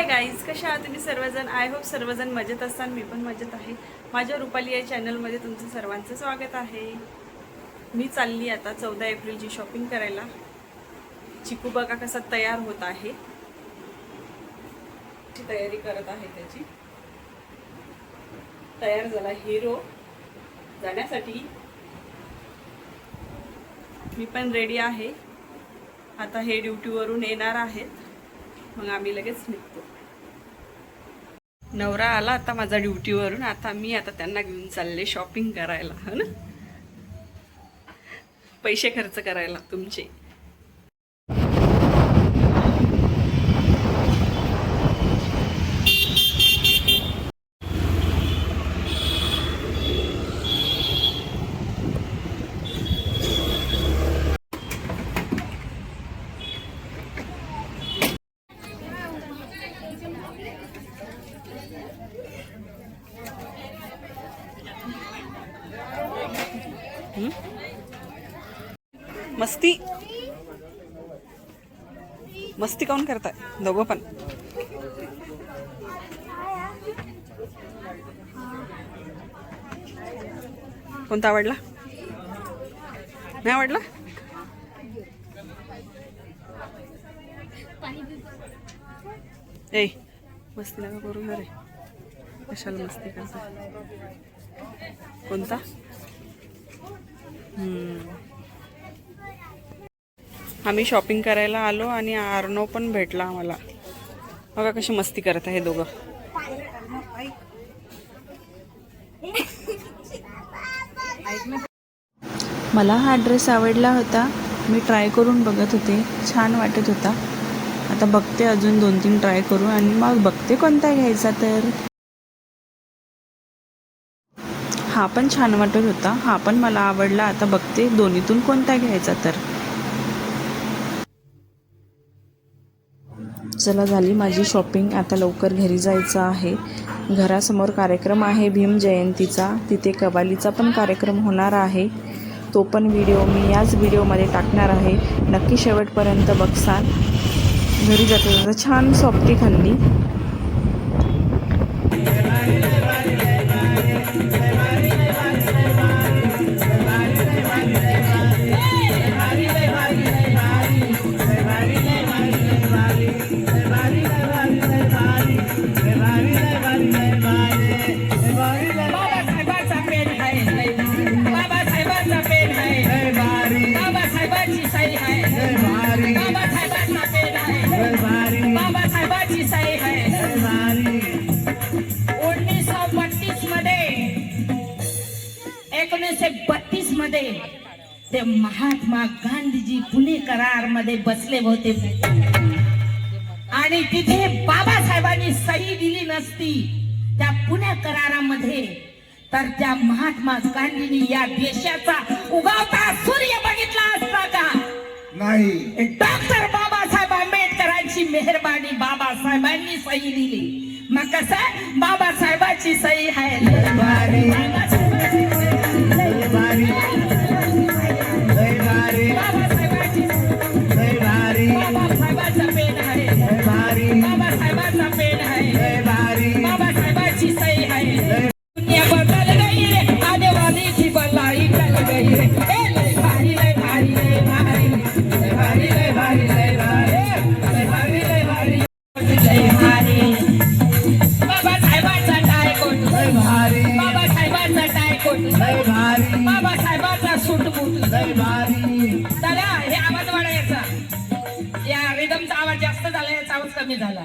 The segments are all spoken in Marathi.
हाय गाईज, कशा आहात तुम्ही सर्वजण? आय होप सर्वजण मजेत असताना मी पण मजेत आहे. माझ्या रुपाली या चॅनलमध्ये तुमचं सर्वांचं स्वागत आहे. मी चालली आता 14 एप्रिलची शॉपिंग करायला. चिकू बघा कसा तयार होत आहे, तयारी करत आहे. त्याची तयार झाला हिरो जाण्यासाठी. मी पण रेडी आहे. आता हे ड्युटीवरून येणार आहेत, मग आम्ही लगेच निघतो. नवरा आला आता माझा ड्युटीवरून. आता त्यांना घेऊन चालले शॉपिंग करायला, हो ना, पैसे खर्च करायला तुमचे. मस्ती मस्ती काऊन करताय दोघं पण? कोणता आवडला? नाही आवडला? ए मस्ती नका करू ना रे, कशाला मस्ती करता? कोणता? आम्ही शॉपिंग करायला आलो आणि आर्नो पण भेटला आम्हाला. बघा कशी मस्ती करत आहे दोघं. मला हा ड्रेस आवडला होता. मी ट्राय करून बघत होते, छान वाटत होता. आता बघते, अजून 2-3 ट्राय करू आणि मग बघते कोणता घ्यायचा. तर हा पण छान वाटत होता, हा पण मला आवडला. आता बघते दोन्हीतून कोणता घ्यायचा. तर चला, झाली माझी शॉपिंग. आता लवकर घरी जायचं आहे. घरासमोर कार्यक्रम आहे भीम जयंतीचा. तिथे कव्वालीचा पण कार्यक्रम होणार आहे. तो पण व्हिडिओ मी याच व्हिडिओमध्ये टाकणार आहे. नक्की शेवटपर्यंत बघसाल. घरी जाता छान सॉफ्टी खाल्ली. बाबासाहेबांची सही आहे. 1932 मध्ये ते महात्मा गांधीजी पुणे करार मध्ये बसले होते आणि तिथे बाबासाहेबांनी सही दिली नसती त्या पुणे करारामध्ये, तर त्या महात्मा गांधींनी या देशाचा उगवता सूर्य बघितला असता का? नाही. डॉक्टर बाबासाहेब आंबेडकरांची मेहरबानी, बाबासाहेबांनी सही दिली. मग कसं बाबासाहेबांची सही आहे. बाबासाहेबांचा पेन आहे. बाबासाहेबांचा पेन आहे. बाबासाहेबांची सही आहे. दुनिया बदल गई रे, आदिवासी की भलाई टल गई रे. लय भारी लय भारी लय भारी लय भारी लय भारी लय भारी लय भारी लय भारी. बाबासाहेबांचा टायकोट लय भारी. बाबासाहेबांचा टायकोट लय भारी. बाबासाहेबांचा सूटबूट लय भारी. चला, हे आवाज वाढायचा. या रिदमचा आवाज जास्त झाला, याचा आवाज कमी झाला.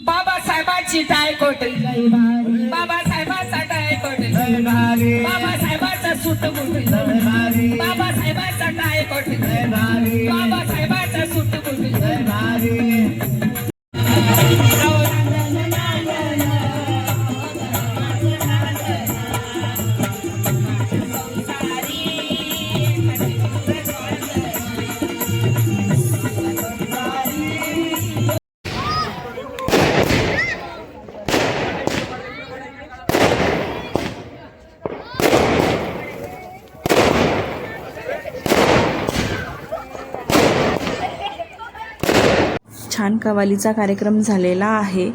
बाबासाहेबांची टायकोट लय भारी. बाबासाहेबांचा टायकोट लय भारी. बाबासाहेबांचा सूटबूट लय भारी. बाबासाहेबांचा टायकोट लय भारी. बाबासाहेबांचा सूटबूट लय भारी. छान कव्वालीचा कार्यक्रम झालेला आहे.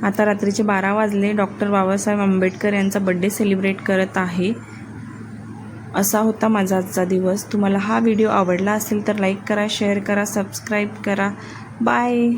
आता रात्रीचे 12 वाजले. डॉक्टर बाबासाहेब आंबेडकर यांचा बड्डे सेलिब्रेट करत आहे. असा होता माझा आजचा दिवस. तुम्हाला हा व्हिडिओ आवडला असेल तर लाईक करा, शेअर करा, सबस्क्राईब करा. बाय.